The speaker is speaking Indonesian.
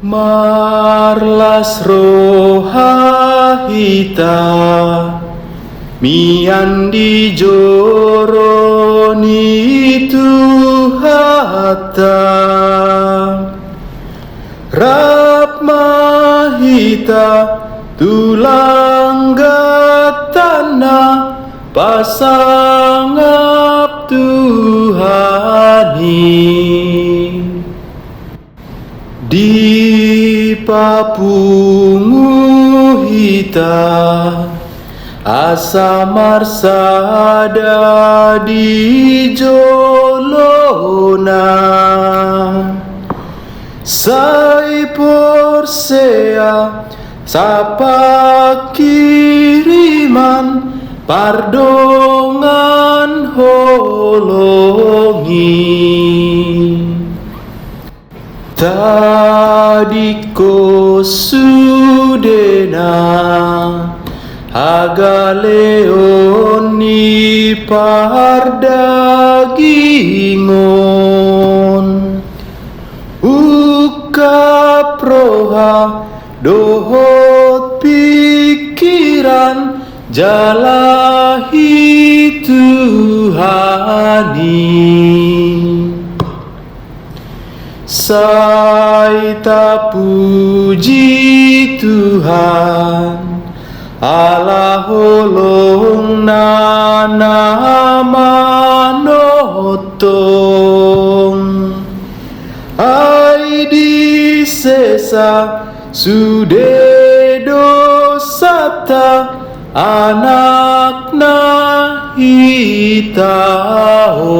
Marlas roha hita mian di joroni Tuhata rap mahita tulang gatana pasangap Tuhani di papungu hita asa marsada di jolona sai porsea sapa kiriman pardongan holongi tadiko sudena agaleoni pardagingon uka proha dohot pikiran jalahi Tuhani saita puji Tuhan Allah holong nana manotong ai di sesa sude dosata anak na hitao